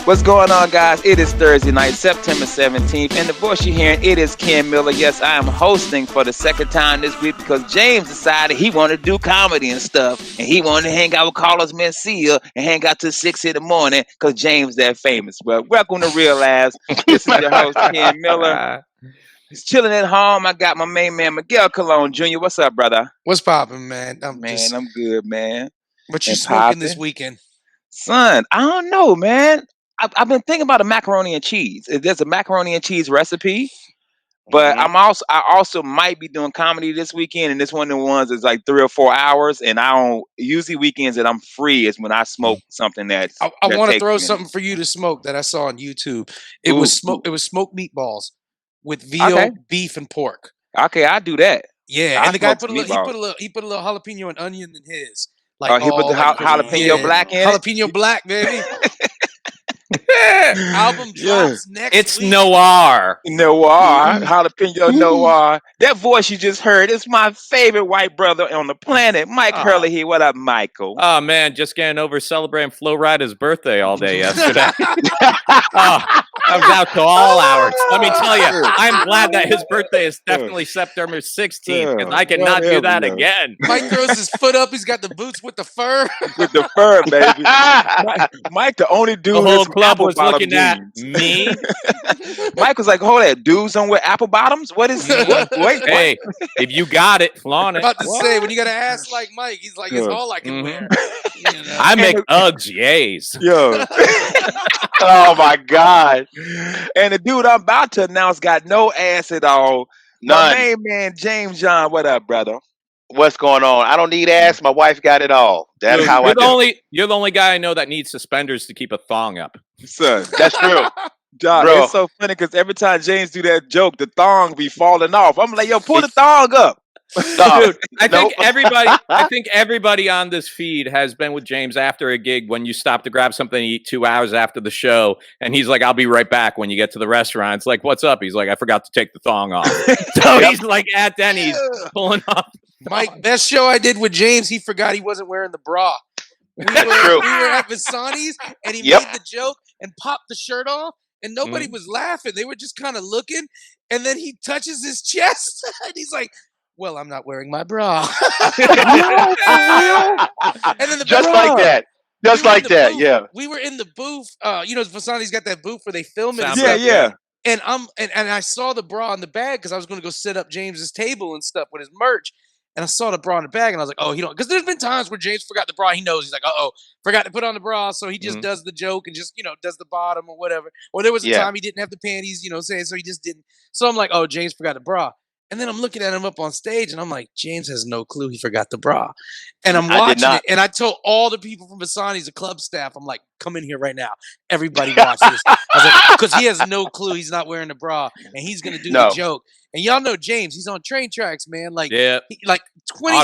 What's going on, guys? It is Thursday night, September 17th, and the voice you're hearing, it is Ken Miller. Yes, I am hosting for the second time this week because James decided he wanted to do comedy and stuff, and he wanted to hang out with Carlos Mencia and hang out till 6 in the morning because James that famous. Well, welcome to Real Laughs. This is your host, Ken Miller. He's chilling at home. I got my main man, Miguel Colon Jr. What's up, brother? What's poppin', man? I'm good, man. What you smoking this weekend? Son, I don't know, man. I've been thinking about a macaroni and cheese. There's a macaroni and cheese recipe, but I also might be doing comedy this weekend, and this one of the ones is like 3 or 4 hours, and I don't usually weekends that I'm free is when I smoke something that I want to throw something for you to smoke that I saw on YouTube. It was smoked meatballs with veal, beef, and pork. Okay, I do that. Yeah, and the guy put a little jalapeno and onion in his. Like he put the jalapeno black in jalapeno black, baby. Album drops next It's week. Noir. Jalapeno Noir. That voice you just heard is my favorite white brother on the planet, Mike Hurley here. What up, Michael? Oh, man, just getting over celebrating Flo Rida's birthday all day yesterday. I was out to all hours. Let me tell you, I'm glad that his birthday is definitely September 16th, because I cannot do that again. Mike throws his foot up. He's got the boots with the fur. With the fur, baby. Mike, the only dude the whole club was looking at me. Mike was like, hold that, dudes don't wear apple bottoms? What is what? Wait, hey, if you got it, flaunt it. I'm about to say, when you got an ass like Mike, he's like, it's all I can wear. You know? I make Uggs, yays. Yo. Oh my God. And the dude I'm about to announce got no ass at all. None. My main man, James John. What up, brother? What's going on? I don't need ass. My wife got it all. That's how I do. You're the only guy I know that needs suspenders to keep a thong up. Son, that's true. John, Bro. It's so funny because every time James do that joke, the thong be falling off. I'm like, yo, pull the thong up. Dude, I think everybody on this feed has been with James after a gig when you stop to grab something to eat 2 hours after the show, and he's like, I'll be right back when you get to the restaurant. It's like, what's up? He's like, I forgot to take the thong off. So he's like at Denny's pulling off. Mike, best show I did with James, he forgot he wasn't wearing the bra. We were at Visani's, and he made the joke and popped the shirt off, and nobody was laughing. They were just kind of looking, and then he touches his chest, and he's like, well, I'm not wearing my bra. And then just like that. Just like that, yeah. We were in the booth. Vasani's got that booth where they film it. Yeah. And I saw the bra in the bag because I was going to go set up James's table and stuff with his merch. And I saw the bra in the bag, and I was like, oh, he don't. Because there's been times where James forgot the bra. He knows. He's like, forgot to put on the bra. So he just does the joke and just, does the bottom or whatever. Or there was a time he didn't have the panties, so he just didn't. So I'm like, oh, James forgot the bra. And then I'm looking at him up on stage, and I'm like, James has no clue he forgot the bra. And I'm watching it, and I told all the people from Vasani's, the club staff, I'm like, come in here right now. Everybody watch this. I was like, because he has no clue he's not wearing the bra, and he's going to do the joke. And y'all know James, he's on train tracks, man. Like, 20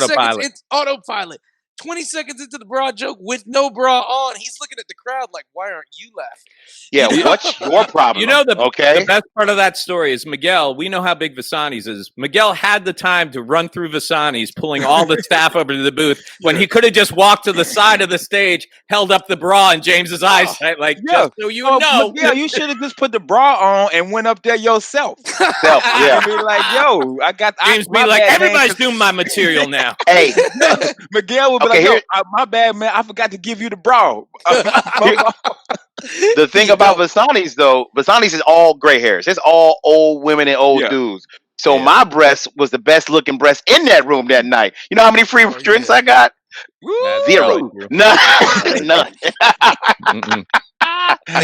seconds into autopilot. 20 seconds into the bra joke with no bra on, he's looking at the crowd like, why aren't you laughing? Yeah, what's your problem? The best part of that story is Miguel. We know how big Vasani's is. Miguel had the time to run through Vasani's, pulling all the staff over to the booth when he could have just walked to the side of the stage, held up the bra in James's eyesight, just so you know. Miguel, you should have just put the bra on and went up there yourself. And be like, yo, I got James. Be like, everybody's doing my material now. Hey, Miguel would be like, yo, my bad, man. I forgot to give you the bra. The thing about Vasani's, though, Vasani's is all gray hairs. It's all old women and old dudes. So my breast was the best looking breast in that room that night. You know how many free drinks I got? Zero. None. They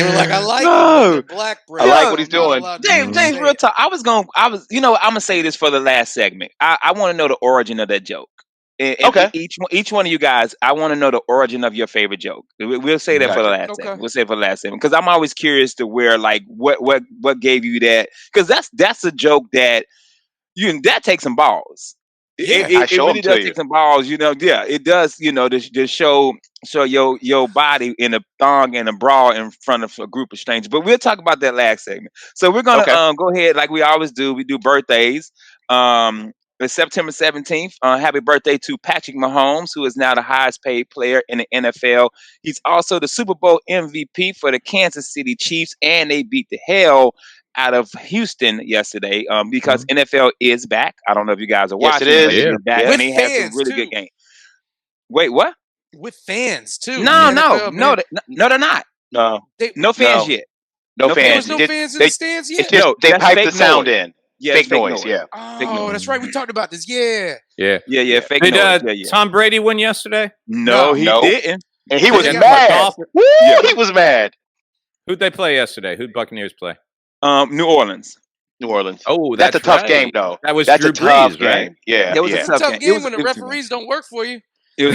were like, I like the black breast. I like what he's doing. James, real talk. I'm gonna say this for the last segment. I want to know the origin of that joke. And each one of you guys, I want to know the origin of your favorite joke. We'll say that for the last segment. We'll say it for the last segment because I'm always curious to where, like, what gave you that? Because that's a joke that that takes some balls. It really does take some balls. It does. To show your body in a thong and a bra in front of a group of strangers. But we'll talk about that last segment. So we're gonna go ahead like we always do. We do birthdays. It's September 17th. Happy birthday to Patrick Mahomes, who is now the highest paid player in the NFL. He's also the Super Bowl MVP for the Kansas City Chiefs, and they beat the hell out of Houston yesterday because NFL is back. I don't know if you guys are watching. Yes, it is. But back, With and they have some really good games. Wait, what? With fans too. No, they're not. No fans yet. No fans. There was no fans in the stands yet. It's just, they piped the sound in. Yeah, fake noise. Yeah. Oh, that's right. We talked about this. Yeah. Fake Did noise. Tom Brady win yesterday? No, he didn't. And he was mad. Woo, he was mad. Who'd they play yesterday? Who'd Buccaneers play? New Orleans. Oh, that's a tough game, though. That's Drew a tough Brees, game. Right? Yeah, it was a tough game when the referees don't work for you. It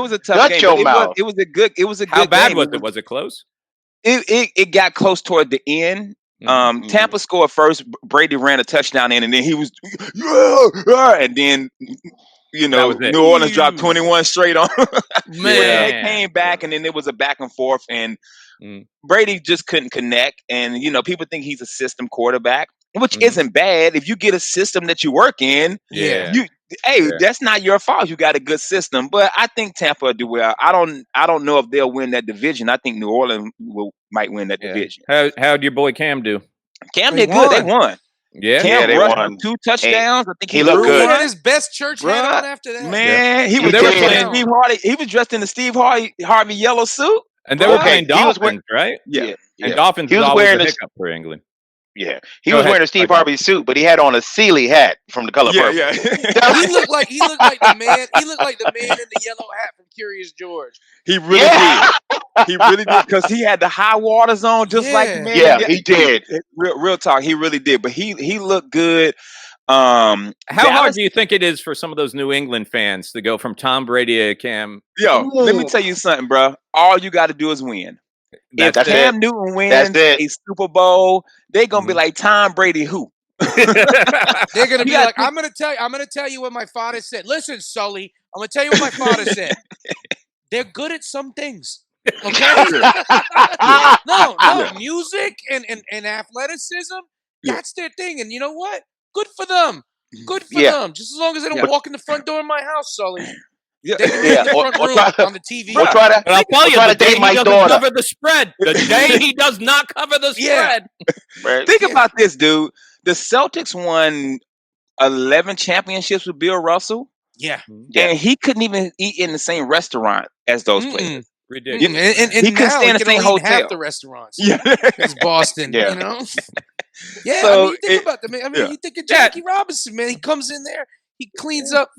was a tough game. It was a good. How bad game. was it? Was it close? It got close toward the end. Tampa scored first. Brady ran a touchdown in, and then he was, and then New Orleans dropped 21 straight on. Man, they came back, and then there was a back and forth, and Brady just couldn't connect. And people think he's a system quarterback, which isn't bad. If you get a system that you work in, that's not your fault. You got a good system, but I think Tampa will do well. I don't know if they'll win that division. I think New Orleans might win that division. How'd your boy Cam do? Cam did good. They won. Yeah, Cam they rushed won 2 touchdowns. I think he looked good. He had his best church hat on after that. Man, he was Steve Harvey. He was dressed in the Steve Harvey yellow suit, and they were playing Dolphins, right? Yeah. And Dolphins was always a hiccup for England. Yeah, he was wearing a Steve Harvey suit, but he had on a Sealy hat from The Color Purple. Yeah. he looked like the man. He looked like the man in the yellow hat from Curious George. He really did. He really did, because he had the high waters on, just like the man. Yeah, he did. Real talk, he really did. But he looked good. How hard do you think it is for some of those New England fans to go from Tom Brady to Cam? Let me tell you something, bro. All you got to do is win. If Cam Newton wins a Super Bowl, they're gonna be like, Tom Brady who? They're gonna be like, I'm gonna tell you what my father said. Listen, Sully, I'm gonna tell you what my father said. They're good at some things. Okay. No, music and athleticism, that's their thing. And you know what? Good for them. Good for them. Just as long as they don't walk in the front door of my house, Sully. Or on the TV. Or try to, I'll tell you, the day he doesn't cover the spread. The day he does not cover the spread. Think about this, dude. The Celtics won 11 championships with Bill Russell. Yeah. And he couldn't even eat in the same restaurant as those players. Ridiculous. And he couldn't stay in the same hotel. Half the restaurants. It's Boston, you know? Yeah, so you think about that, man. You think of Jackie Robinson, man. He comes in there. He cleans up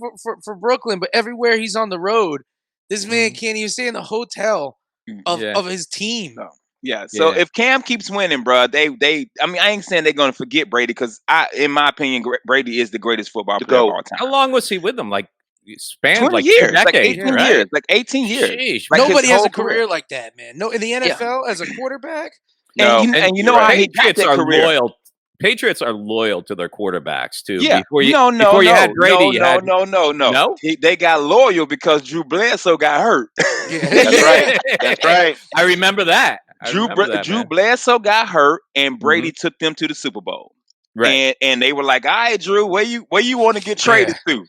for Brooklyn, but everywhere he's on the road, this man can't even stay in the hotel of his team. No. So if Cam keeps winning, bro, I ain't saying they're gonna forget Brady, because in my opinion, Brady is the greatest football player of all time. How long was he with them? Like spanned 20 like years, decades, like 18 years. Sheesh, nobody has a career like that, man. No, in the NFL as a quarterback. And you know how Patriots are loyal. Patriots are loyal to their quarterbacks too. Before you had Brady, no. They got loyal because Drew Bledsoe got hurt. That's right. I remember that. Drew Bledsoe got hurt, and Brady took them to the Super Bowl. Right. And they were like, "All right, Drew, where you want to get traded to?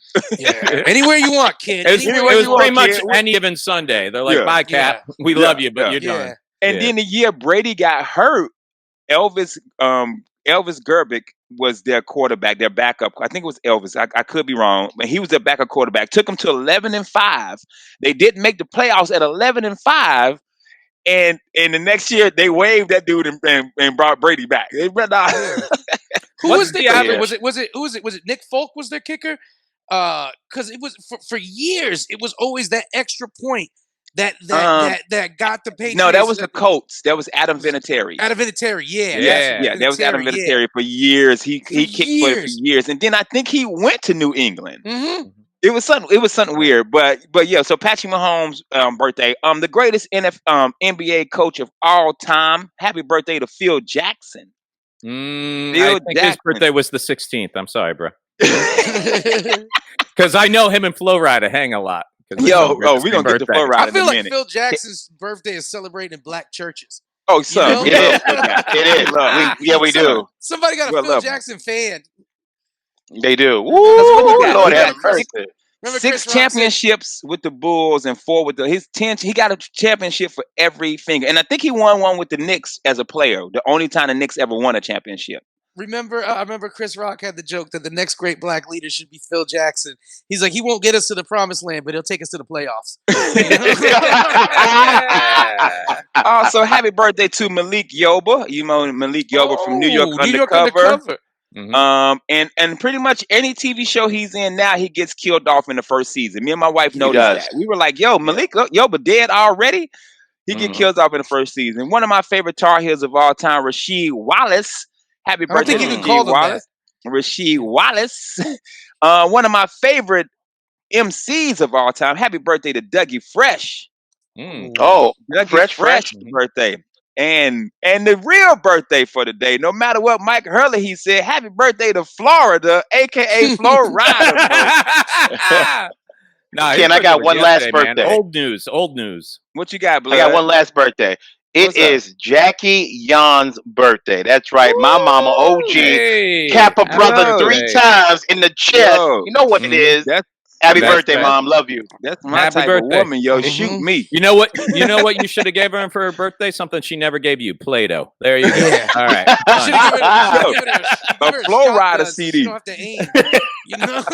Anywhere you want, kid. It was pretty much any given Sunday. They're like, "Bye, Cap. We love you, but you're done." And then the year Brady got hurt, Elvis Gerbic was their quarterback, their backup. I think it was Elvis. I could be wrong, but he was their backup quarterback. Took them to 11-5. They didn't make the playoffs at 11-5. And the next year they waived that dude and brought Brady back. Who was the kicker? Was it Nick Folk was their kicker? Because it was for years. It was always that extra point that got the Patriots. No, that was the Colts. That was Adam Vinatieri. Adam Vinatieri, that was Adam Vinatieri for years. He kicked for it for years, and then I think he went to New England. Mm-hmm. It was something weird, but yeah. So Patrick Mahomes' birthday, the greatest NBA coach of all time. Happy birthday to Phil Jackson. I think his birthday was the 16th. I'm sorry, bro. Because I know him and Flo Rida hang a lot. We're gonna get to Flo Rida. I feel like Phil Jackson's birthday is celebrated in black churches. Oh, son, it is. We do. Somebody got a Phil Jackson fan. They do. Ooh, Lord have mercy. Six championships with the Bulls and 4 with his 10. He got a championship for every finger, and I think he won one with the Knicks as a player. The only time the Knicks ever won a championship. I remember Chris Rock had the joke that the next great black leader should be Phil Jackson. He's like, he won't get us to the promised land, but he'll take us to the playoffs. Also, happy birthday to Malik Yoba. You know Malik Yoba from New York Undercover. Mm-hmm. And pretty much any TV show he's in now, he gets killed off in the first season. Me and my wife noticed that. We were like, yo, Malik Yoba dead already? He get killed off in the first season. One of my favorite Tar Heels of all time, Rasheed Wallace. Happy birthday to Rasheed Wallace. Rasheed Wallace. One of my favorite MCs of all time. Happy birthday to Dougie Fresh. Oh, Dougie Fresh birthday. And the real birthday for the day, no matter what Mike Hurley he said, happy birthday to Florida, aka Florida. Ken, I got one last birthday. Man. Old news. What you got, Blood? I got one last birthday. It is Jackie Yon's birthday. That's right. My mama, OG, Kappa brother 3 times in the chest. You know what it is. Happy birthday, Mom. Love you. That's my type of woman, yo. Shoot me. You know what you should have gave her for her birthday? Something she never gave you. Play-Doh. There you go. All right. Should have given her a Flow Rider CD. You don't have to aim. You know?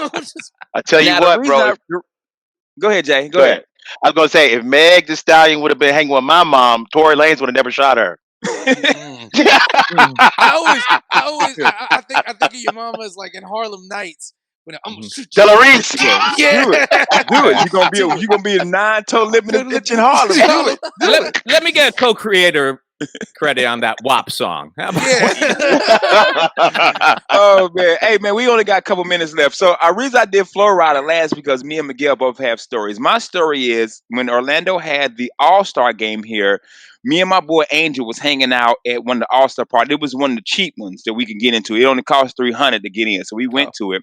I tell you what, bro. Go ahead, Jay. Go ahead. I was gonna say, if Meg Thee Stallion would have been hanging with my mom, Tory Lanez would have never shot her. I think of your mama as like in Harlem Nights. When I'm gonna shoot Della Reese. Yeah. Do it. You're gonna be a 9-toe living bitch in Harlem. Do it. Let me get co-creator credit on that WAP song. Oh man, hey man, we only got a couple minutes left. So our reason I did Flow Rider last because me and Miguel both have stories. My story is when Orlando had the All-Star game here, me and my boy Angel was hanging out at one of the All-Star parties. It was one of the cheap ones that we could get into. It only cost $300 to get in, so we went to it.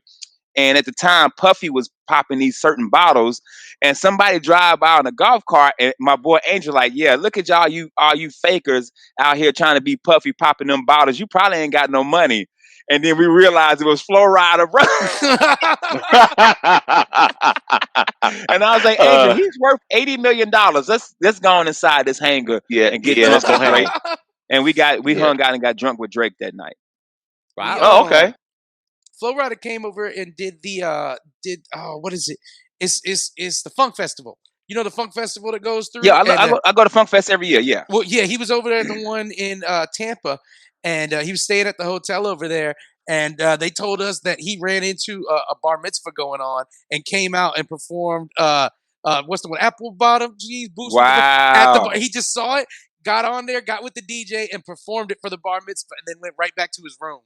And at the time, Puffy was popping these certain bottles, and somebody drive by on a golf cart, and my boy Angel like, yeah, look at all you fakers out here trying to be Puffy popping them bottles. You probably ain't got no money. And then we realized it was Flow Rider, bro. And I was like, Angel, he's worth $80 million. Let's go on inside this hangar and get drunk with Drake. And we hung out and got drunk with Drake that night. Wow. Oh, okay. Flow Rider came over and did what is it? It's the Funk Festival. You know the Funk Festival that goes through? Yeah, I go to Funk Fest every year, yeah. Well, yeah, he was over there at the one in Tampa, and he was staying at the hotel over there, and they told us that he ran into a bar mitzvah going on and came out and performed, what's the one? Apple Bottom Jeans Boost. Wow. At the bar. He just saw it, got on there, got with the DJ, and performed it for the bar mitzvah, and then went right back to his room.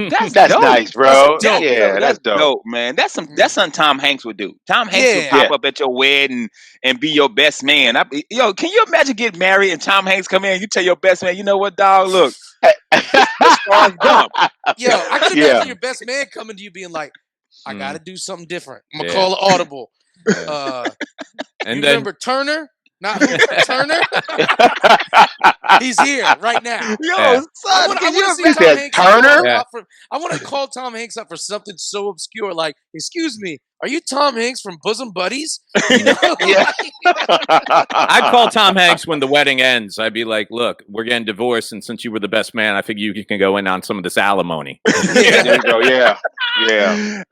That's nice, bro. That's dope, man. That's something Tom Hanks would do. Tom Hanks would pop up at your wedding and be your best man. Can you imagine getting married and Tom Hanks come in and you tell your best man, you know what, dog? Look, this car's dumb. Yo, I can imagine your best man coming to you being like, I got to do something different. I'm gonna call it audible. And then remember Turner? Not Turner. He's here right now. Yo, son, I want to call Tom Hanks up for something so obscure, like, "Excuse me, are you Tom Hanks from Bosom Buddies?" You know? I'd call Tom Hanks when the wedding ends. I'd be like, "Look, we're getting divorced, and since you were the best man, I figure you can go in on some of this alimony." There you go. Yeah.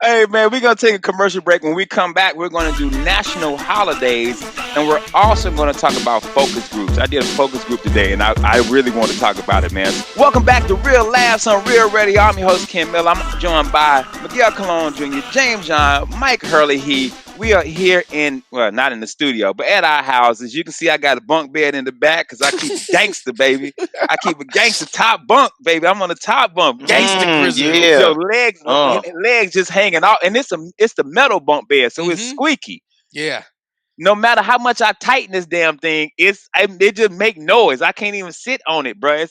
Hey man, we're gonna take a commercial break. When we come back, we're gonna do national holidays, and we're also gonna talk about focus groups. I did a focus group today, and I really want to talk about it, man. Welcome back to Real Laughs on Real Radio. I'm your host, Ken Miller. I'm joined by Miguel Colon Jr., James John, Mike Hurley. We are here not in the studio, but at our house. As you can see, I got a bunk bed in the back because I keep gangster, baby. I keep a gangster top bunk, baby. I'm on the top bunk. Gangster prison. Yeah. So legs just hanging off. And it's the metal bunk bed, so it's squeaky. Yeah. No matter how much I tighten this damn thing, it just make noise. I can't even sit on it, bro.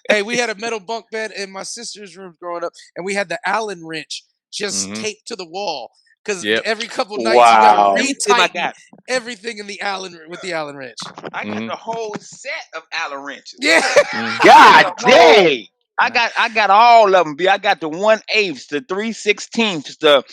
Hey, we had a metal bunk bed in my sister's room growing up, and we had the Allen wrench just taped to the wall. Because every couple nights you got to retighten everything with the Allen wrench. I got the whole set of Allen wrenches. Yeah. God dang. I got all of them. B. I got the 1/8, the 3/16, the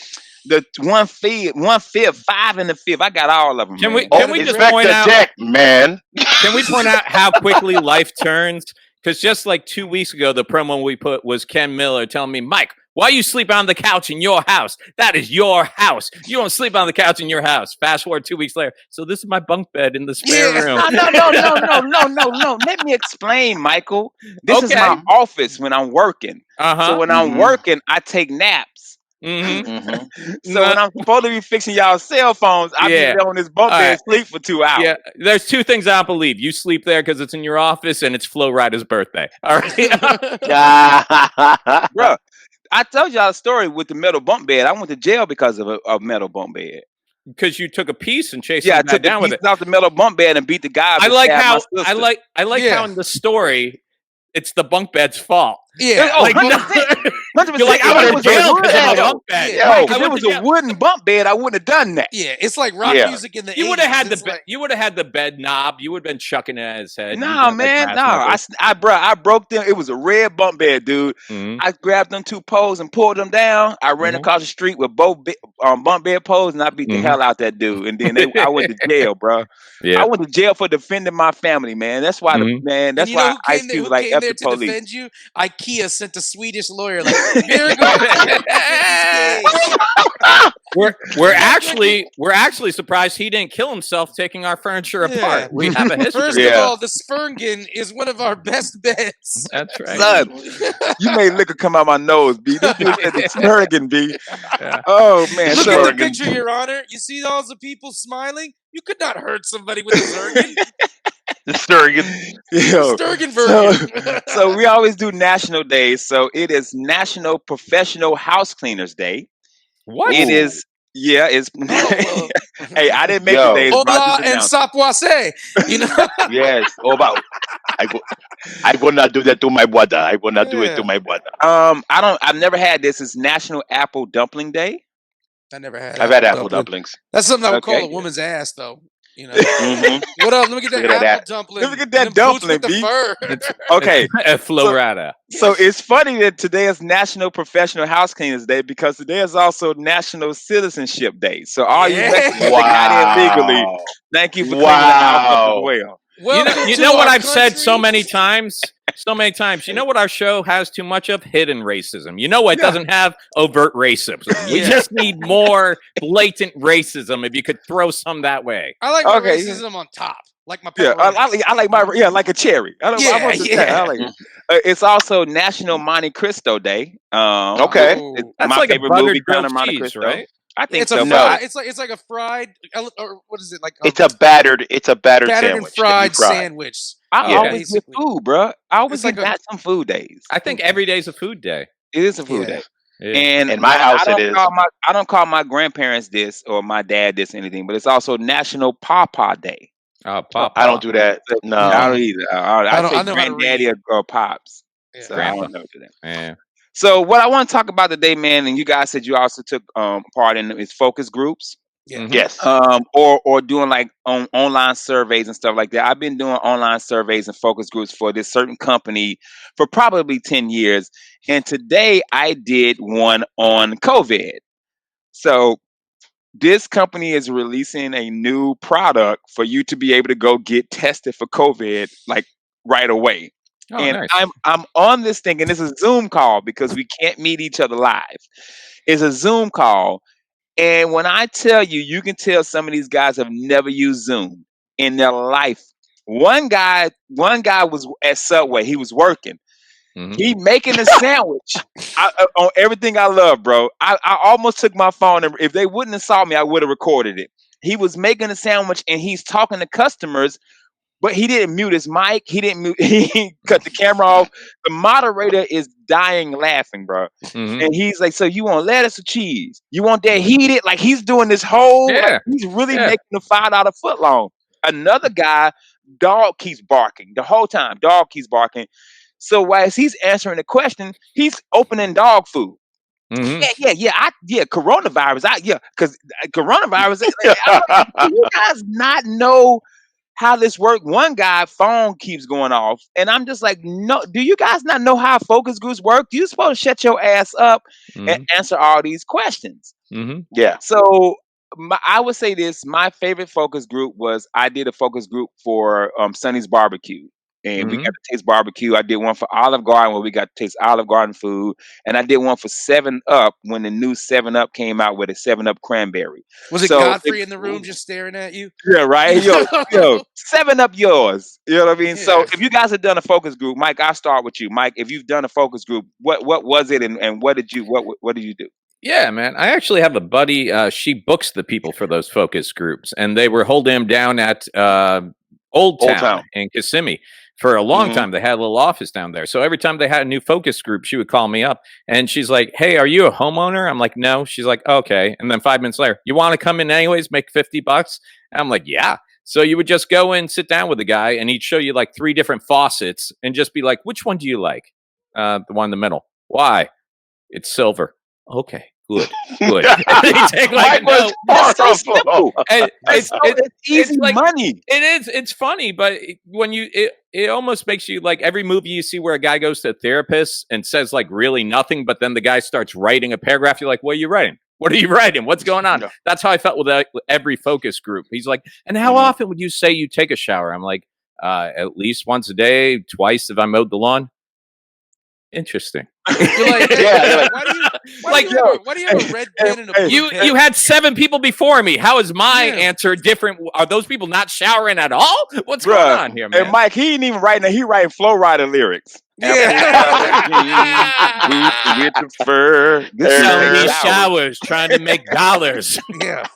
1/5, 5 and the 5th. I got all of them. Can man. we just point out, deck, man? Can we point out how quickly life turns? Because just like 2 weeks ago, the promo we put was Ken Miller telling me, Mike, why you sleep on the couch in your house? That is your house. You don't sleep on the couch in your house. Fast forward 2 weeks later. So this is my bunk bed in the spare room. No. Let me explain, Michael. This is my office when I'm working. So when I'm working, I take naps. So when I'm supposed to be fixing y'all cell phones, I be there on this bunk bed and sleep for 2 hours. Yeah, there's 2 things I don't believe. You sleep there because it's in your office and it's Flo Rida's birthday. All right. Bro, I told y'all a story with the metal bunk bed. I went to jail because of a metal bunk bed. Because you took a piece and chased I took down with it off the metal bunk bed and beat the guy. I like how how in the story it's the bunk bed's fault. Yeah, like, 100%. You're like, I went to jail because of a bunk bed. If it was a wooden bump bed, I wouldn't have done that. Yeah, it's like rock music in the 80s. You would have had you would have had the bed knob. You would have been chucking it at his head. No, man, no. I broke them. It was a red bump bed, dude. I grabbed them 2 poles and pulled them down. I ran across the street with both bump bed poles, and I beat the hell out that dude. And then I went to jail, bro. Yeah. I went to jail for defending my family, man. That's why, That's why Ice Cube like F the police. Defend you? IKEA sent a Swedish lawyer. Like, here goes. We're actually surprised he didn't kill himself taking our furniture apart. We have a history. First of all, the Spergen is one of our best beds. That's right. Son, you made liquor come out my nose, B. This dude said the Spergen, B. Yeah. Oh man, look at the picture, Your Honor. You see all the people smiling? You could not hurt somebody with a Spergen. The Sturgeon. Sturgeon version. So we always do national days. So it is National Professional House Cleaners Day. What? It is. Yeah, it's. Hey, I didn't make the days. Hola and sapoise. You know. Yes. I will not do that to my brother. I will not do it to my brother. I've never had this. It's National Apple Dumpling Day. I never had. I've had apple dumplings. That's something I would call a woman's ass, though. You know, what up? Let me get that apple dumpling. Let me get that dumpling, B. Okay, Flo Rida. So it's funny that today is National Professional House Cleaners Day because today is also National Citizenship Day. So all you Mexicans that got in legally, thank you for cleaning the house up as well. You know what I've said so many times? You know what our show has too much of? Hidden racism. You know what doesn't have? Overt racism. We just need more blatant racism if you could throw some that way. I like racism on top. Like my pepperoni. I like my like a cherry. It's also National Monte Cristo Day. Okay. That's my like favorite a movie, grilled Monte Cristo, right? I think it's so. It's like a fried, or what is it like? It's a battered sandwich. And fried sandwich. I always get food, bro. I always get some food days. I think every day is a food day. It is a food day. And in my house, it is. I don't call my grandparents this or my dad this or anything, but it's also National Pawpaw Day. Pawpaw. I don't do that. No, I don't either. I say granddaddy or pops. Yeah. So I don't know that. Yeah. So what I want to talk about today, man, and you guys said you also took part in is focus groups. Yeah. Yes. Or doing like online surveys and stuff like that. I've been doing online surveys and focus groups for this certain company for probably 10 years. And today I did one on COVID. So this company is releasing a new product for you to be able to go get tested for COVID like right away. Oh, and nice. I'm on this thing, and it's a Zoom call because we can't meet each other live. It's a Zoom call. And when I tell you, you can tell some of these guys have never used Zoom in their life. One guy was at Subway. He was working. Mm-hmm. He making a sandwich on everything I love, bro. I almost took my phone, and if they wouldn't have saw me, I would have recorded it. He was making a sandwich, and he's talking to customers, but he didn't mute his mic. He cut the camera off. The moderator is dying laughing, bro. Mm-hmm. And he's like, so you want lettuce or cheese? You want that heated? Like he's doing this whole, like, he's really making the $5 foot long. Another guy, dog keeps barking the whole time. Dog keeps barking. So while he's answering the question, he's opening dog food. Mm-hmm. Yeah. Coronavirus. Because coronavirus. Do you guys not know how this works. One guy phone keeps going off, and I'm just like, no. Do you guys not know how focus groups work? You're supposed to shut your ass up and answer all these questions. Yeah. So I would say this: my favorite focus group was I did a focus group for Sonny's Barbecue. And we got to taste barbecue. I did one for Olive Garden where we got to taste Olive Garden food. And I did one for 7-Up when the new 7-Up came out with a 7-Up cranberry. Was it Godfrey in the room just staring at you? Yeah, right. Yo, 7-Up yours. You know what I mean? Yeah. So if you guys have done a focus group, Mike, I'll start with you. Mike, if you've done a focus group, what was it and what did you do? Yeah, man. I actually have a buddy. She books the people for those focus groups, and they were holding them down at Old Town in Kissimmee. For a long time, they had a little office down there. So every time they had a new focus group, she would call me up and she's like, "Hey, are you a homeowner?" I'm like, "No." She's like, "Okay." And then 5 minutes later, "You want to come in anyways, make $50?" I'm like, "Yeah." So you would just go in, sit down with the guy, and he'd show you like 3 different faucets and just be like, "Which one do you like?" The one in the middle. "Why?" "It's silver." "Okay. Good. Take like that's so simple. It's easy like money. It is. It's funny, but when it almost makes you like every movie you see where a guy goes to a therapist and says like really nothing, but then the guy starts writing a paragraph. You're like, "What are you writing? What are you writing? What's going on?" That's how I felt with every focus group. He's like, "And how often would you say you take a shower?" I'm like, "At least once a day, twice if I mowed the lawn." Interesting. You're like, hey, why do you have a red pen and a blue pen? You had 7 people before me. How is my answer different? Are those people not showering at all? What's going on here, man? And Mike, he ain't even writing. He writing Flow Rider lyrics. Yeah. With the fur. Selling showers, trying to make dollars. Yeah.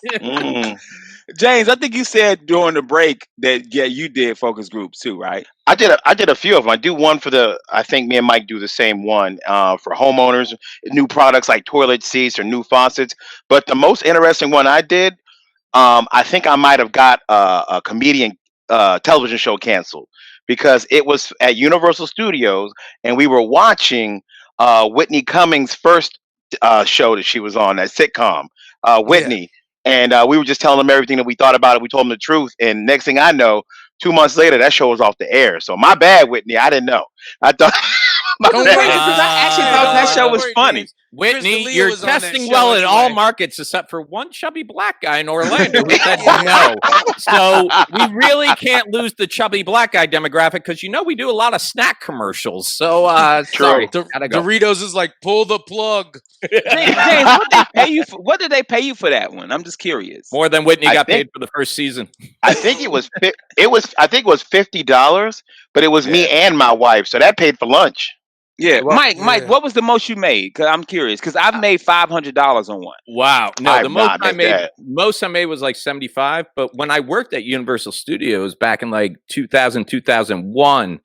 James, I think you said during the break that you did focus groups too, right? I did a few of them. I do one for I think me and Mike do the same one for homeowners, new products like toilet seats or new faucets. But the most interesting one I did, I think I might have got a comedian television show canceled because it was at Universal Studios and we were watching Whitney Cummings' first show that she was on, that sitcom, Whitney. Yeah. And we were just telling them everything that we thought about it. We told them the truth. And next thing I know, 2 months later, that show was off the air. So my bad, Whitney. I didn't know. I thought. I actually thought that show was funny. Whitney, you're testing well in all markets except for one chubby black guy in Orlando who said no. So we really can't lose the chubby black guy demographic because we do a lot of snack commercials. So sorry, Doritos is like pull the plug. James, what did they pay you for that one? I'm just curious. More than Whitney got paid for the first season. I think it was $50, but it was me and my wife, so that paid for lunch. Yeah, Mike, what was the most you made? Because I'm curious. Because I've made $500 on one. Wow, no, the most I made was like 75. But when I worked at Universal Studios back in like 2000, 2001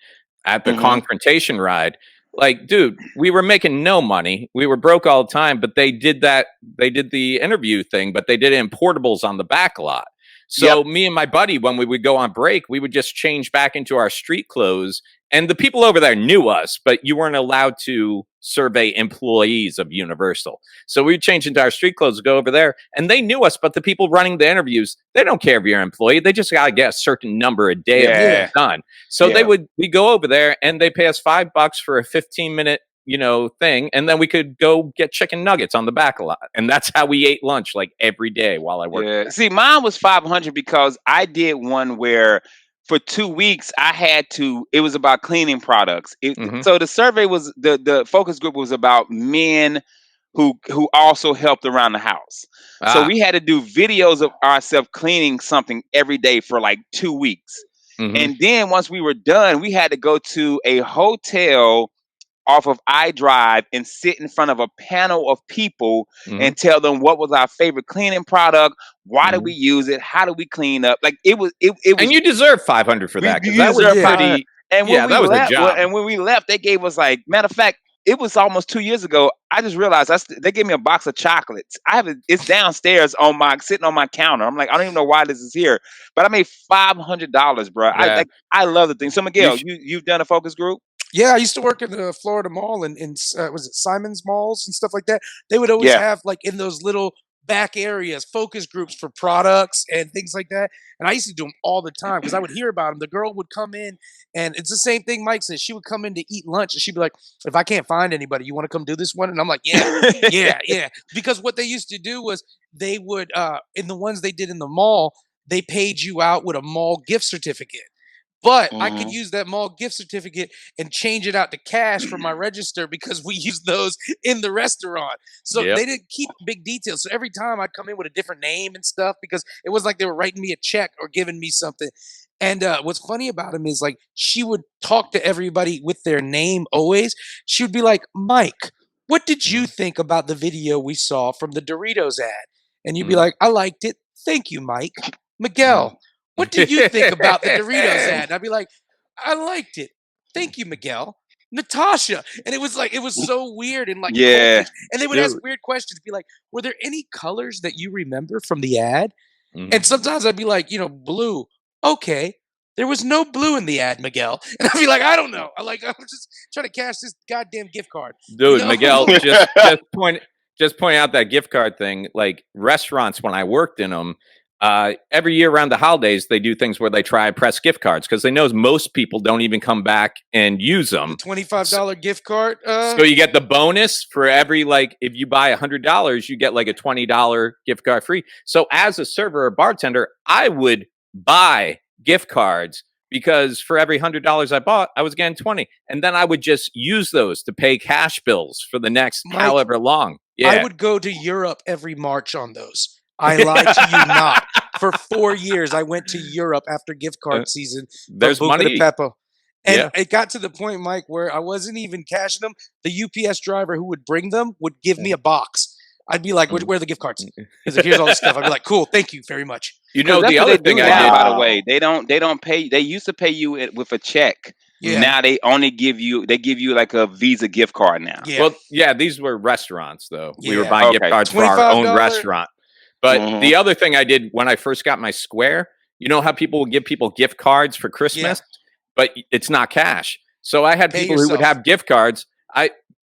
at the Confrontation ride, like, dude, we were making no money. We were broke all the time. But they did the interview thing, but they did it in portables on the back lot. So me and my buddy, when we would go on break, we would just change back into our street clothes. And the people over there knew us, but you weren't allowed to survey employees of Universal. So we would change into our street clothes, go over there, and they knew us. But the people running the interviews, they don't care if you're an employee. They just got to get a certain number a day done. So we go over there and they pay us $5 for a 15-minute thing, and then we could go get chicken nuggets on the back lot, and that's how we ate lunch like every day while I worked. Yeah. See, mine was $500 because I did one where for 2 weeks it was about cleaning products. So the survey was the focus group was about men who also helped around the house. So we had to do videos of ourselves cleaning something every day for like 2 weeks. And then once we were done, we had to go to a hotel off of iDrive and sit in front of a panel of people and tell them what was our favorite cleaning product, why did we use it, how do we clean up. Like it was and you deserve $500 for that because that was pretty. And when that was the job. And when we left, they gave us like, matter of fact, it was almost 2 years ago. I just realized they gave me a box of chocolates. It's downstairs sitting on my counter. I'm like, I don't even know why this is here, but I made $500, bro. Yeah. I love the thing. So Miguel, you've done a focus group? Yeah, I used to work in the Florida Mall and was it Simon's Malls and stuff like that. They would always have like in those little back areas, focus groups for products and things like that. And I used to do them all the time because I would hear about them. The girl would come in, and it's the same thing Mike said. She would come in to eat lunch, and she'd be like, "If I can't find anybody, you want to come do this one?" And I'm like, "Yeah." Because what they used to do was they would, in the ones they did in the mall, they paid you out with a mall gift certificate. But I could use that mall gift certificate and change it out to cash for my register because we used those in the restaurant. So they didn't keep big details. So every time I'd come in with a different name and stuff because it was like they were writing me a check or giving me something. And what's funny about him is like she would talk to everybody with their name always. She would be like, "Mike, what did you think about the video we saw from the Doritos ad?" And you'd be like, "I liked it. Thank you, Mike." "Miguel, what did you think about the Doritos ad?" And I'd be like, "I liked it. Thank you, Miguel." "Natasha." And it was so weird and like, yeah. And they would ask weird questions, be like, "Were there any colors that you remember from the ad?" And sometimes I'd be like, "Blue." "Okay. There was no blue in the ad, Miguel." And I'd be like, "I don't know. I'm just trying to cash this goddamn gift card." Dude, Miguel, just point out that gift card thing. Like restaurants, when I worked in them, every year around the holidays, they do things where they try press gift cards because they know most people don't even come back and use them. $25 gift card. So you get the bonus for every, if you buy $100, you get like a $20 gift card free. So as a server or bartender, I would buy gift cards because for every $100 I bought, I was getting 20. And then I would just use those to pay cash bills for the next however long. Yeah. I would go to Europe every March on those. I lied to you not. For 4 years, I went to Europe after gift card season. There's money. And it got to the point, Mike, where I wasn't even cashing them. The UPS driver who would bring them would give me a box. I'd be like, "Where are the gift cards?" He's like, "Here's all the stuff." I'd be like, "Cool, thank you very much." The other thing I did, by the way, they don't pay. They used to pay you with a check. Yeah. Now they only give you like a Visa gift card now. Yeah. Well, yeah, these were restaurants though. We were buying gift cards for our own restaurant. But the other thing I did when I first got my Square, you know how people would give people gift cards for Christmas, but it's not cash. So I had people who would have gift cards.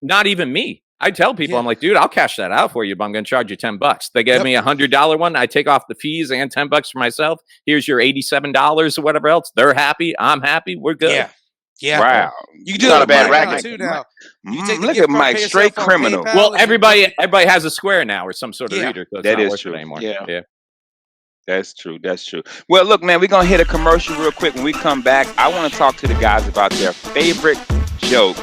Not even me. I tell people, I'm like, "Dude, I'll cash that out for you, but I'm going to charge you $10. They gave me $100 one. I take off the fees and $10 for myself. Here's your $87 or whatever else. They're happy. I'm happy. We're good. Yeah. Wow. You can do not it a bad racket too now. Look at Mike, straight criminal. Well, everybody has a Square now or some sort of reader. So that is true anymore. Yeah. That's true. Well, look, man, we're going to hit a commercial real quick. When we come back, I want to talk to the guys about their favorite joke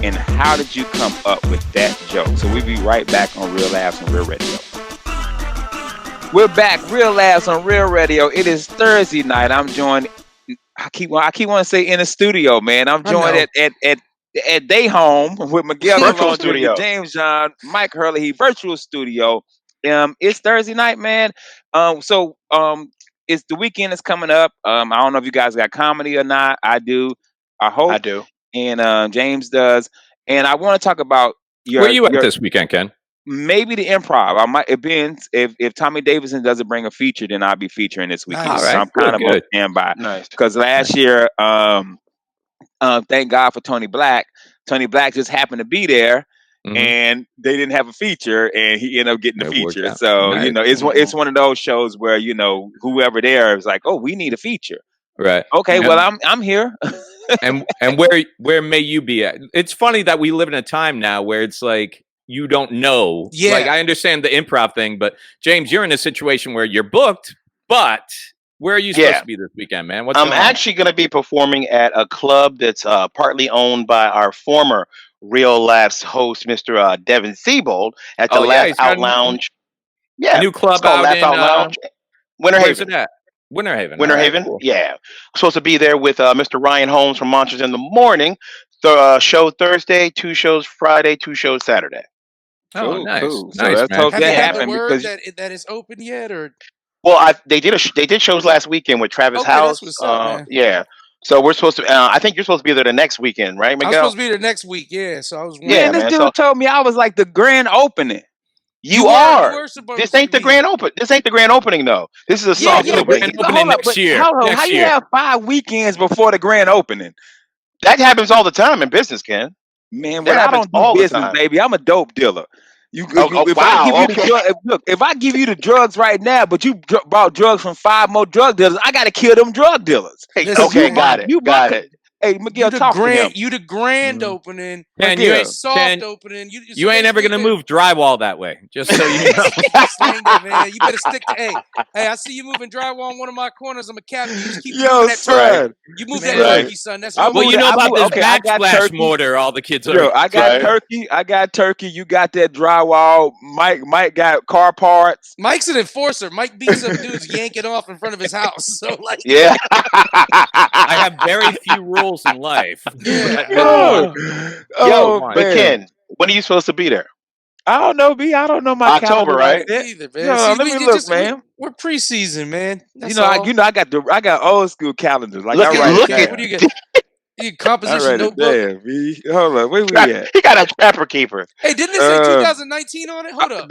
and how did you come up with that joke. So we'll be right back on Real Laughs on Real Radio. We're back, Real Laughs on Real Radio. It is Thursday night. I'm joined, I keep wanting to say in the studio, man. I'm joined at their home with Miguel virtual studio, James John, Mike Hurley, virtual studio. It's Thursday night, man. So it's the weekend is coming up. I don't know if you guys got comedy or not. I do. I hope I do. And James does. And I want to talk about where are you at this weekend, Ken? Maybe the Improv. I might. It depends. If Tommy Davidson doesn't bring a feature, then I'll be featuring this weekend. Nice. So I'm kind of on standby. Nice. Because last year, thank God for Tony Black. Tony Black just happened to be there. And they didn't have a feature, and he ended up getting the feature. So it's one of those shows where whoever there is like, "Oh, we need a feature." Right. Okay. Well, I'm here. and where may you be at? It's funny that we live in a time now where it's like you don't know. Yeah. Like I understand the improv thing, but James, you're in a situation where you're booked, but where are you supposed to be this weekend, man? I'm actually going to be performing at a club that's partly owned by our former Real Laughs host, Mr. Devin Siebold, at the Laugh Out Lounge. New club out in Lounge. Winter Haven. Where's it at? Winter Haven. Winter Haven. Cool. Yeah. I'm supposed to be there with Mr. Ryan Holmes from Monsters in the Morning. Show Thursday, 2 shows Friday, 2 shows Saturday. Oh, nice. Cool. Nice, so let's hope that happens. Word that is open yet, or? Well, they did shows last weekend with Travis House. That's what's up, yeah. So we're supposed to. I think you're supposed to be there the next weekend, right, Miguel? I'm supposed to be there next week. Yeah. So I was. Yeah, this dude told me I was like the grand opening. You are. This ain't the grand open. This ain't the grand opening, though. This is a soft grand opening next year. How you have 5 weekends before the grand opening? That happens all the time in business, Ken. Man, when I don't do business, baby, I'm a dope dealer. If I give you the drugs right now, but you brought drugs from 5 more drug dealers, I got to kill them drug dealers. Okay, got it. Hey, Miguel, talk to him. You the grand opening, and you ain't soft opening. You ain't ever gonna move drywall that way. Just so you know, man. You better stick to. Hey, I see you moving drywall in one of my corners. I'm a captain. You just keep moving that turkey. You move that turkey, son. That's well, you know about this backsplash mortar. All the kids are. I got turkey. I got turkey. You got that drywall. Mike got car parts. Mike's an enforcer. Mike beats up dudes yanking off in front of his house. So like, yeah, I have very few rules in life. But Ken, when are you supposed to be there? I don't know, B. I don't know my October, right? Either, man. No, let me look, man. We're preseason, man. That's I got old school calendars. Like, look at what do you get? You composition notebook. Hold on, where we at? He got a trapper keeper. Hey, didn't it say 2019 on it? Hold up.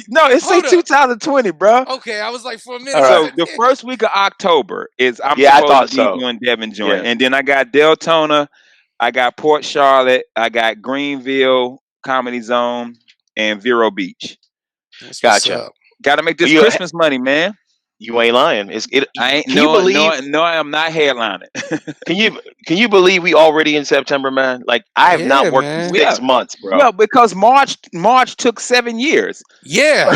No, it say 2020, bro. Okay, I was like for a minute. So the first week of October is I'm supposed to be doing Devin joint, and then I got Deltona, I got Port Charlotte, I got Greenville Comedy Zone, and Vero Beach. Gotcha. Got to make this Christmas money, man. You ain't lying. I am not headlining. Can you believe we already in September, man? Like I have not worked in 6 months, bro. No, because March took 7 years. Yeah.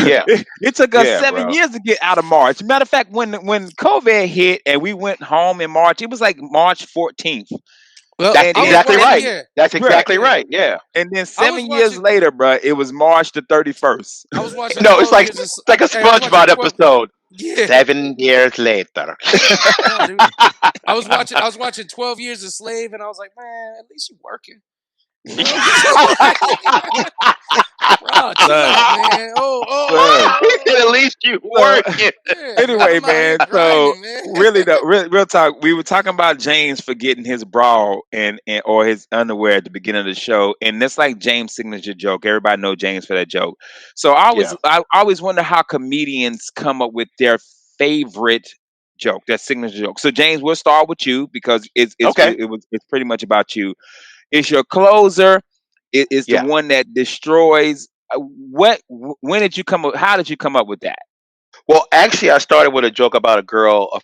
It took us 7 years to get out of March. Matter of fact, when COVID hit and we went home in March, it was like March 14th. Well, that's exactly right. Yeah. That's exactly right. Yeah. And then 7 years later, bro, it was March the 31st. I was watching. No, it's like a SpongeBob episode. Yeah. 7 years later. I was watching 12 Years a Slave, and I was like, man, at least you're working. Bro, man. At least you working. Anyway, man. So really, real talk. We were talking about James forgetting his bra or his underwear at the beginning of the show, and that's like James' signature joke. Everybody know James for that joke. So I always wonder how comedians come up with their favorite joke, that signature joke. So James, we'll start with you because it's pretty much about you. It's your closer. It is the one that destroys. When did you come up? How did you come up with that? Well, actually, I started with a joke about a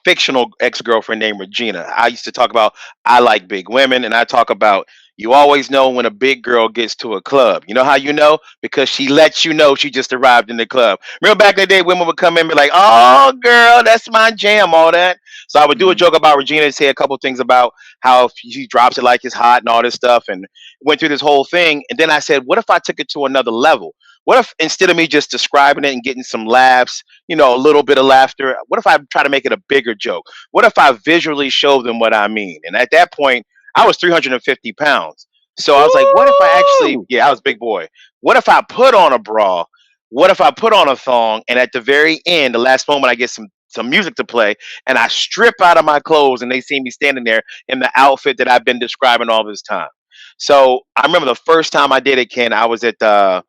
fictional ex-girlfriend named Regina. I used to talk about I like big women, and I talk about you always know when a big girl gets to a club. You know how you know? Because she lets you know she just arrived in the club. Remember back in the day, women would come in and be like, "Oh, girl, that's my jam," all that. So I would do a joke about Regina and say a couple things about how she drops it like it's hot and all this stuff, and went through this whole thing. And then I said, what if I took it to another level? What if instead of me just describing it and getting some laughs, a little bit of laughter, what if I try to make it a bigger joke? What if I visually show them what I mean? And at that point, I was 350 pounds. So I was like, what if I actually, I was a big boy. What if I put on a bra? What if I put on a thong? And at the very end, the last moment, I get some music to play and I strip out of my clothes and they see me standing there in the outfit that I've been describing all this time. So I remember the first time I did it, Ken, I was at that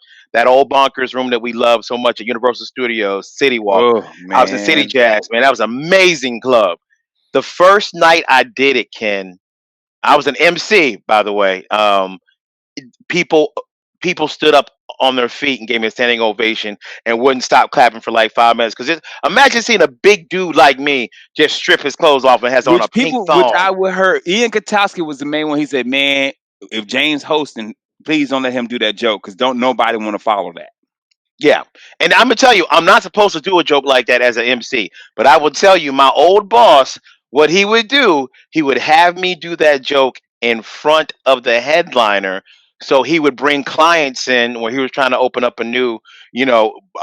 old bonkers room that we love so much at Universal Studios, City Walk. I was at City Jazz, man. That was an amazing club. The first night I did it, Ken, I was an MC, by the way. People stood up on their feet and gave me a standing ovation and wouldn't stop clapping for like 5 minutes. Because imagine seeing a big dude like me just strip his clothes off and has on a pink thong. Which I would heard. Ian Katowski was the main one. He said, man, if James hosting, please don't let him do that joke because don't nobody want to follow that. Yeah. And I'm going to tell you, I'm not supposed to do a joke like that as an MC. But I will tell you, my old boss, what he would do, he would have me do that joke in front of the headliner. So he would bring clients in when he was trying to open up a new,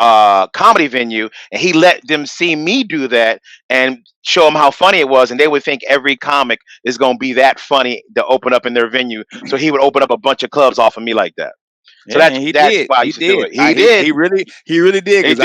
comedy venue, and he let them see me do that and show them how funny it was, and they would think every comic is going to be that funny to open up in their venue. So he would open up a bunch of clubs off of me like that. So that's why I used to do it. He did. He really did. Because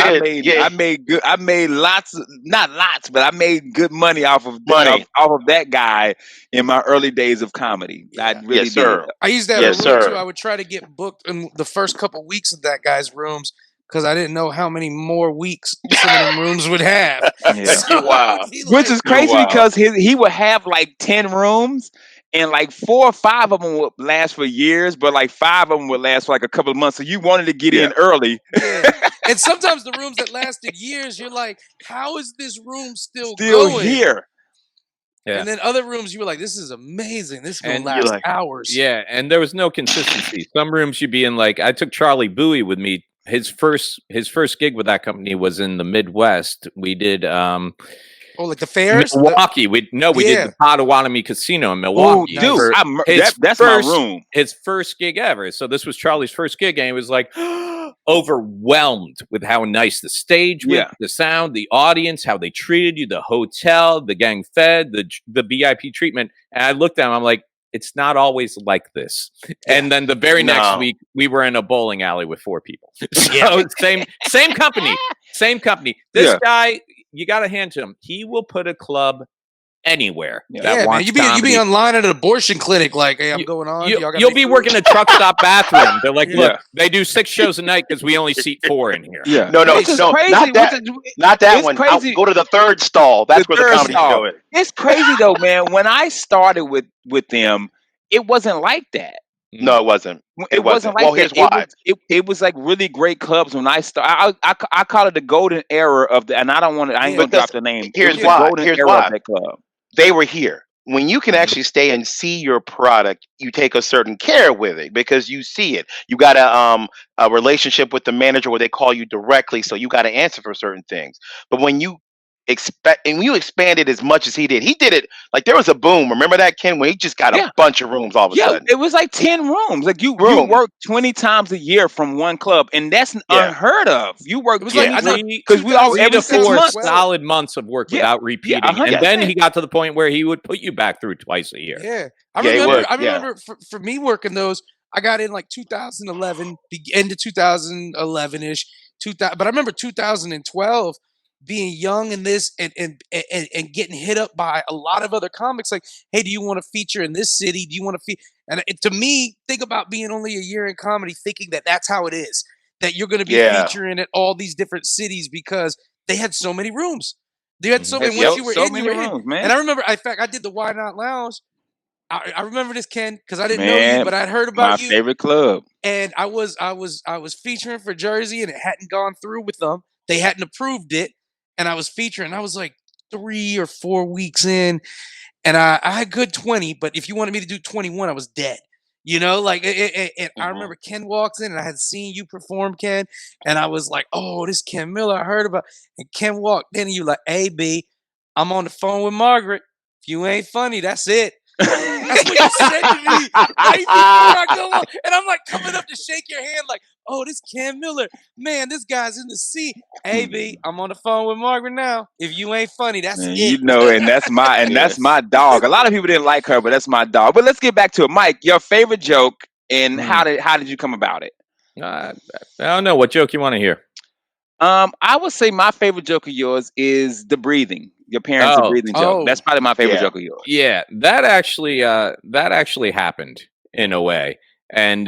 I made lots, not lots, but I made good money off of that guy in my early days of comedy. Yeah. I really did. Sir. I used that room too. I would try to get booked in the first couple weeks of that guy's rooms because I didn't know how many more weeks some of them rooms would have. Yeah. So which is crazy because he would have like 10 rooms. and like 4 or 5 of them would last for years, but like 5 of them would last for like a couple of months. So you wanted to get in early. Yeah. And sometimes the rooms that lasted years, you're like, how is this room still going? here? Yeah. And then other rooms, you were like, this is amazing. This is going to last hours. Yeah, and there was no consistency. Some rooms you'd be in, like, I took Charlie Bowie with me. His first gig with that company was in the Midwest. We did like the fairs? Milwaukee. We did the Potawatomi Casino in Milwaukee. Dude, that's my room. His first gig ever. So this was Charlie's first gig, and he was like overwhelmed with how nice the stage was, the sound, the audience, how they treated you, the hotel, the gang fed, the VIP treatment. And I looked at him, I'm like, it's not always like this. And then the very next week, we were in a bowling alley with 4 people. So same company. This guy, you got to hand to him. He will put a club anywhere. Man, you be online at an abortion clinic, like, hey, I'm going on. You'll be working a truck stop bathroom. They're like, look, they do 6 shows a night because we only seat 4 in here. Yeah. No, crazy. Not that one. I'll go to the third stall. That's where the comedy show is. It's crazy though, man. When I started with them, it wasn't like that. No, it wasn't. It wasn't like that. Here's why. It was like really great clubs when I started. I call it the golden era of the, and I don't want to. I ain't gonna drop the name. Here's why. Of that club. They were here. When you can actually stay and see your product, you take a certain care with it because you see it. You got a relationship with the manager where they call you directly, so you got to answer for certain things. But when you expanded as much as he did it like there was a boom. Remember that, Ken, when he just got a bunch of rooms all of a sudden? It was like 10 rooms. Like you work 20 times a year from one club, and that's unheard of. You work because we all every 6 months solid months of work without repeating. And then he got to the point where he would put you back through twice a year. Yeah. I remember for me working those, I got in like 2011, end of 2011-ish, but I remember 2012 being young in this and getting hit up by a lot of other comics like, hey, do you want to feature in this city? Do you want to feature? And to me, think about being only a year in comedy, thinking that that's how it is, that you're going to be featuring at all these different cities because they had so many rooms. They had so many. Once you were in, you were in. Man. And I remember, in fact, I did the Why Not Lounge. I remember this, Ken, because I didn't know you, but I'd heard about you. My favorite club. And I was featuring for Jersey, and it hadn't gone through with them. They hadn't approved it. And I was featuring, I was like 3 or 4 weeks in, and I had good 20, but if you wanted me to do 21, I was dead. You know, like, and I remember Ken walks in, and I had seen you perform, Ken, and I was like, oh, this Ken Miller, I heard about. And Ken walked in, and you like, hey, B, I'm on the phone with Margaret. If you ain't funny, that's it. That's what you said to me right before I go on. And I'm like coming up to shake your hand like, oh, this Ken Miller. Man, this guy's in the seat. Hey, B, I'm on the phone with Margaret now. If you ain't funny, that's it. You know, and that's my dog. A lot of people didn't like her, but that's my dog. But let's get back to it. Mike, your favorite joke, and how did you come about it? I don't know. What joke you want to hear? I would say my favorite joke of yours is the breathing. Your parents are breathing joke. That's probably my favorite joke of yours. Yeah, that actually happened in a way. And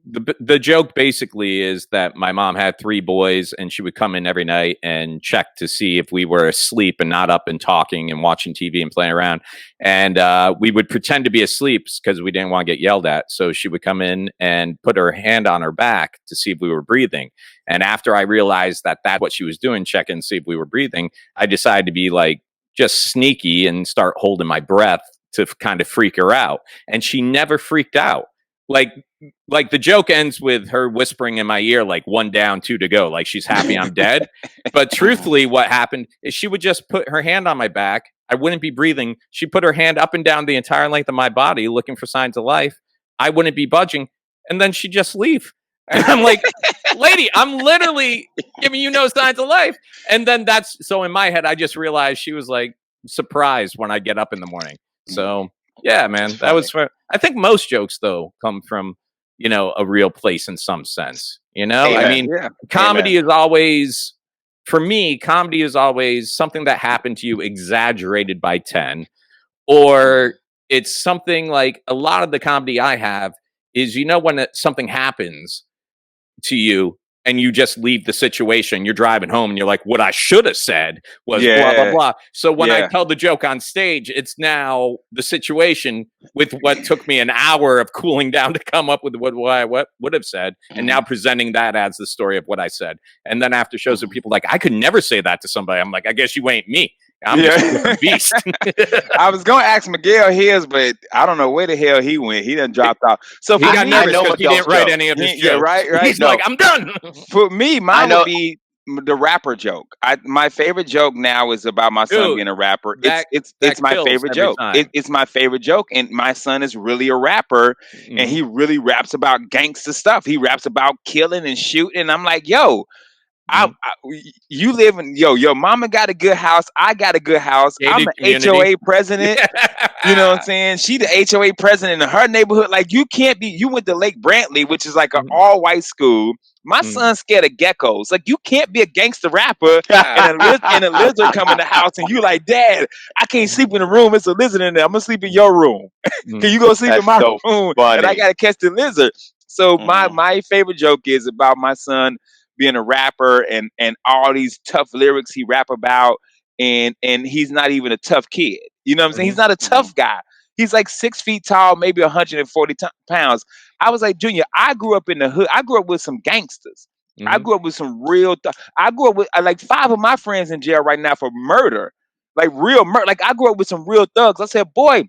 the joke basically is that my mom had 3 boys, and she would come in every night and check to see if we were asleep and not up and talking and watching TV and playing around. And we would pretend to be asleep because we didn't want to get yelled at. So she would come in and put her hand on her back to see if we were breathing. And after I realized that that's what she was doing, check and see if we were breathing, I decided to be like just sneaky and start holding my breath to kind of freak her out. And she never freaked out. Like the joke ends with her whispering in my ear, like 1 down, 2 to go. Like she's happy I'm dead. But truthfully, what happened is she would just put her hand on my back. I wouldn't be breathing. She put her hand up and down the entire length of my body, looking for signs of life. I wouldn't be budging. And then she'd just leave. And I'm like, lady, I'm literally giving you no signs of life. And then so in my head, I just realized she was like surprised when I get up in the morning. So yeah, man, that was fun. I think most jokes though come from, a real place in some sense, Amen. I mean, comedy is always, for me, comedy is always something that happened to you exaggerated by 10, or it's something like a lot of the comedy I have is, when something happens to you and you just leave the situation. You're driving home and you're like, what I should have said was blah, blah, blah. So when I tell the joke on stage, it's now the situation with what took me an hour of cooling down to come up with what I would have said. And now presenting that as the story of what I said. And then after shows of people like, I could never say that to somebody. I'm like, I guess you ain't me. I'm just a beast. I was going to ask Miguel his, but I don't know where the hell he went. He done dropped off. So he got nervous because he didn't write any of his jokes. Yeah, right. He's like, I'm done. For me, mine would be the rapper joke. My favorite joke now is about my son being a rapper. It's my favorite joke. It's my favorite joke. And my son is really a rapper, and he really raps about gangster stuff. He raps about killing and shooting. And I'm like, yo, you live in your mama got a good house. I got a good house. I'm an HOA president. You know what I'm saying? She the HOA president in her neighborhood. Like, you can't be. You went to Lake Brantley, which is like an all white school. My son's scared of geckos. Like, you can't be a gangster rapper and a lizard come in the house and you like, Dad, I can't sleep in the room. It's a lizard in there. I'm gonna sleep in your room. Can you go sleep in my room? Funny. And I gotta catch the lizard. So my favorite joke is about my son being a rapper and all these tough lyrics he rap about, and he's not even a tough kid. You know what I'm saying? He's not a tough guy. He's like 6 feet tall, maybe 140 pounds. I was like, Junior, I grew up in the hood. I grew up with some gangsters. I grew up with some real. I grew up with like 5 of my friends in jail right now for murder, like real murder. Like, I grew up with some real thugs. I said, boy,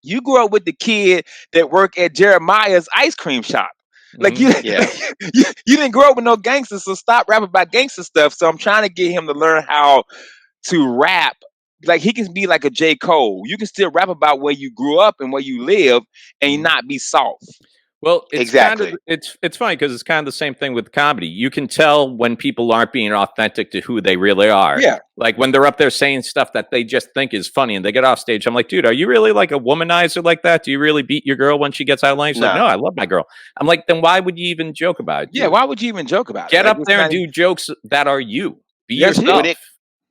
you grew up with the kid that worked at Jeremiah's ice cream shop. Like, you didn't grow up with no gangsters, so stop rapping about gangster stuff. So I'm trying to get him to learn how to rap. Like, he can be like a J. Cole. You can still rap about where you grew up and where you live and not be soft. Well, it's it's funny because it's kind of the same thing with comedy. You can tell when people aren't being authentic to who they really are. Yeah. Like when they're up there saying stuff that they just think is funny and they get off stage. I'm like, dude, are you really like a womanizer like that? Do you really beat your girl when she gets out of line? She's like, no, I love my girl. I'm like, then why would you even joke about it? Yeah, why would you even joke about it? Get up there and do jokes that are you. Be yourself.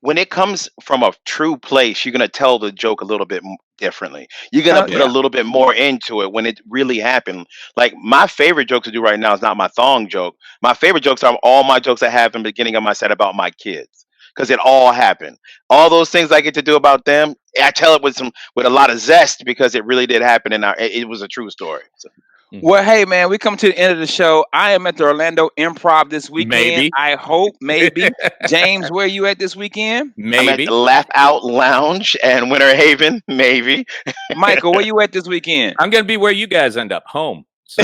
When it comes from a true place, you're going to tell the joke a little bit differently. You're going to put a little bit more into it when it really happened. Like, my favorite joke to do right now is not my thong joke. My favorite jokes are all my jokes I have in the beginning of my set about my kids, because it all happened. All those things I get to do about them, I tell it with a lot of zest because it really did happen and it was a true story. So. Well, hey, man, we come to the end of the show. I am at the Orlando Improv this weekend. Maybe. I hope, maybe. James, where are you at this weekend? Maybe. I'm at the Laugh Out Lounge and Winter Haven. Maybe. Michael, where you at this weekend? I'm going to be where you guys end up, home. So.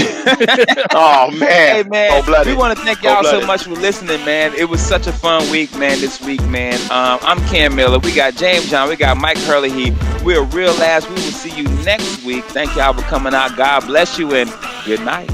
Oh, man. Hey, man, we want to thank y'all so much for listening, man. It was such a fun week, man, this week, man. I'm Cam Miller. We got James John. We got Mike Hurley. We're Real Ass. We will see you next week. Thank y'all for coming out. God bless you and good night.